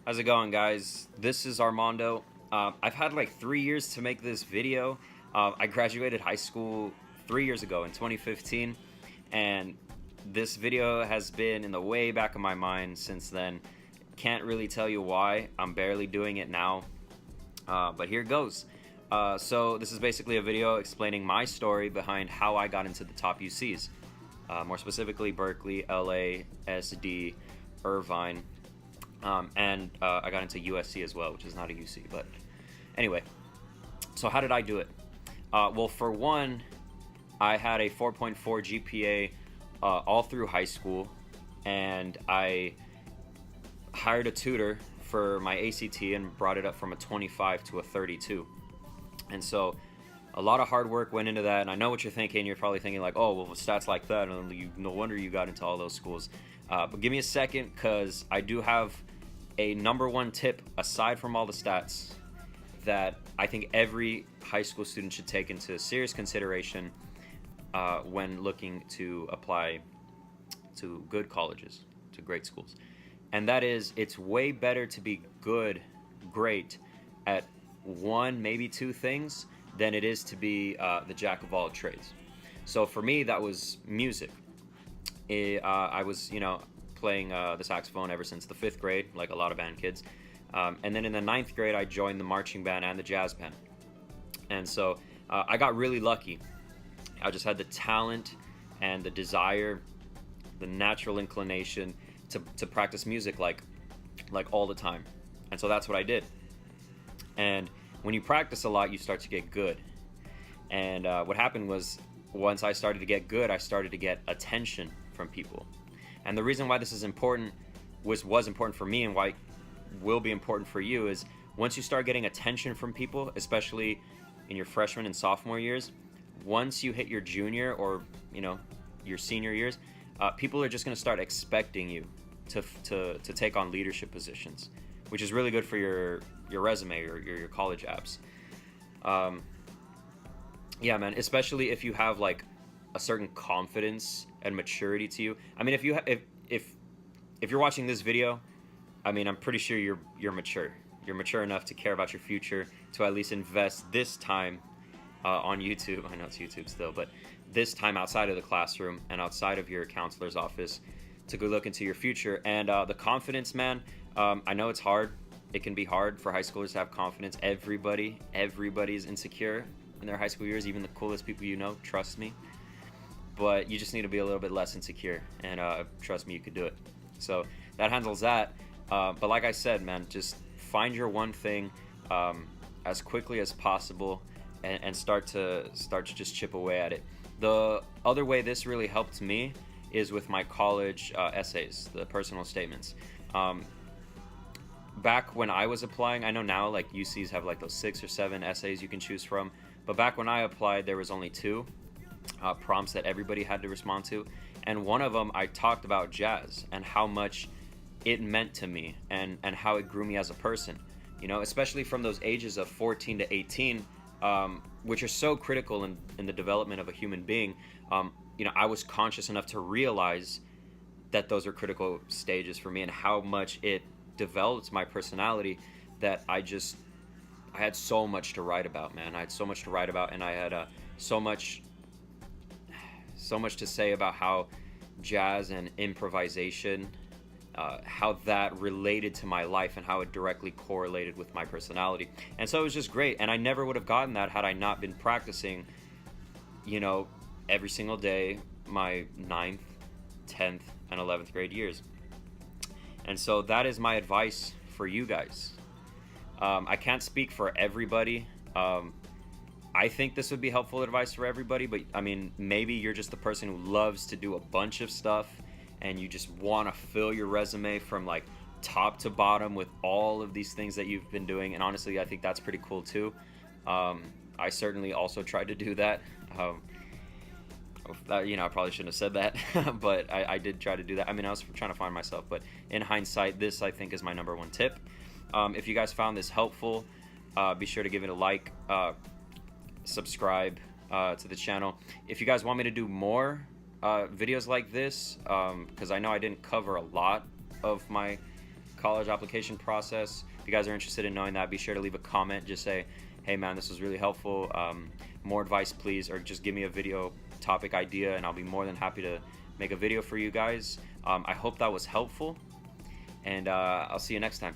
How's it going, guys? This is Armando. I've had like 3 years to make this video. I graduated high school 3 years ago in 2015, and this video has been in the way back of my mind since then. Can't really tell you why. I'm barely doing it now, but here it goes. So this is basically a video explaining my story behind how I got into the top UCs. More specifically, Berkeley, LA, SD, Irvine. And I got into USC as well, which is not a UC, but anyway. So how did I do it? Well, for one, I had a 4.4 GPA all through high school, and I hired a tutor for my ACT and brought it up from a 25 to a 32. And so a lot of hard work went into that, and I know what you're thinking. You're probably thinking like, oh, well, with stats like that, no wonder you got into all those schools. But give me a second, because I do have a number one tip aside from all the stats that I think every high school student should take into serious consideration when looking to apply to good colleges, to great schools. And that is, it's way better to be great at one, maybe two things than it is to be the jack of all trades. So for me, that was music. I was, playing the saxophone ever since the 5th grade, like a lot of band kids. And then in the 9th grade, I joined the marching band and the jazz band. And so I got really lucky. I just had the talent and the desire, the natural inclination to practice music like all the time. And so that's what I did. And when you practice a lot, you start to get good. And what happened was, once I started to get good, I started to get attention from people. And the reason why this is important was important for me, and why it will be important for you, is once you start getting attention from people, especially in your freshman and sophomore years, once you hit your junior or your senior years, people are just going to start expecting you to take on leadership positions, which is really good for your resume or your college apps. Yeah, man, especially if you have like a certain confidence and maturity to you. I mean, if you're watching this video, I mean, I'm pretty sure you're mature. You're mature enough to care about your future, to at least invest this time on YouTube. I know it's YouTube still, but this time outside of the classroom and outside of your counselor's office to go look into your future. And the confidence, man, I know it's hard. It can be hard for high schoolers to have confidence. Everybody's insecure in their high school years, even the coolest people you know, trust me. But you just need to be a little bit less insecure, and trust me, you could do it. So that handles that. But like I said, man, just find your one thing as quickly as possible, and start to just chip away at it. The other way this really helped me is with my college essays, the personal statements. Back when I was applying, I know now like UCs have like those 6 or 7 essays you can choose from, but back when I applied, there was only 2 prompts that everybody had to respond to, and one of them I talked about jazz and how much it meant to me, and how it grew me as a person, especially from those ages of 14 to 18, which are so critical in the development of a human being. I was conscious enough to realize that those are critical stages for me, and how much it developed my personality, that I had so much to write about, man. I had so much to write about, and I had so much to say about how jazz and improvisation, how that related to my life, and how it directly correlated with my personality. And so it was just great, and I never would have gotten that had I not been practicing, every single day my 9th, 10th, and 11th grade years. And so that is my advice for you guys. I can't speak for everybody. I think this would be helpful advice for everybody, but I mean, maybe you're just the person who loves to do a bunch of stuff, and you just want to fill your resume from like top to bottom with all of these things that you've been doing. And honestly, I think that's pretty cool too. I certainly also tried to do that. I probably shouldn't have said that, but I did try to do that. I mean, I was trying to find myself, but in hindsight, this I think is my number one tip. If you guys found this helpful, be sure to give it a like, subscribe to the channel. If you guys want me to do more videos like this, because I know I didn't cover a lot of my college application process. If you guys are interested in knowing that, be sure to leave a comment. Just say, hey man, this was really helpful. More advice please, or just give me a video topic idea and I'll be more than happy to make a video for you guys. I hope that was helpful, and I'll see you next time.